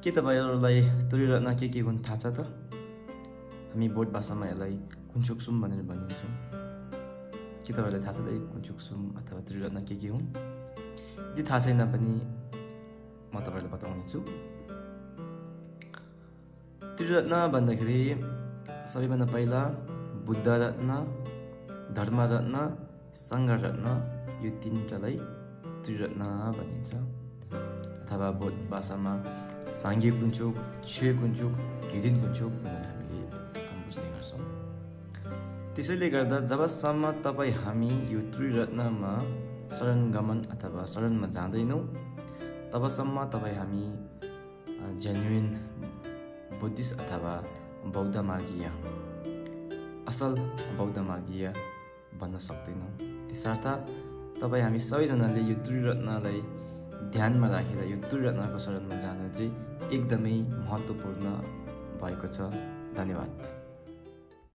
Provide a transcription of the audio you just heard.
के तपाईहरुलाई त्रिरत्न के हुन् थाहा छ त? हामी बोट भाषामा यसलाई कुञ्चुक्सुम भनेर भनिन्छौँ। के तपाईहरुलाई थाहा छ त कुञ्चुक्सुम अथवा त्रिरत्न के हुन्? यदि थाहा छैन पनि म तपाईहरुलाई बताउने छु। त्रिरत्न भन्दाखेरि सबैभन्दा पहिला बुद्ध रत्न, धर्म रत्न, संघ रत्न यो तीनटालाई त्रिरत्न भनिन्छ। अथवा बोध भाषामा सांघे कुञ्चुक, छे कुञ्चुक, घिदिन कुञ्चुक भनेर हामीले बुझ्ने गर्छौँ। त्यसैले गर्दा जबसम्म तपाईँ हामी यो त्रिरत्नमा शरणगमन अथवा शरणमा जाँदैनौँ तबसम्म तपाईँ हामी जेन्युइन बुद्धिस्ट अथवा बौद्ध मार्गीय असल बौद्ध मार्गीय बन्न सक्दैनौँ। त्यसर्थ तपाईँ हामी सबैजनाले यो त्रिरत्नलाई ध्यानमा राखेर यो त्रिरत्नको शरणमा जानु चाहिँ एकदमै महत्त्वपूर्ण भएको छ। धन्यवाद।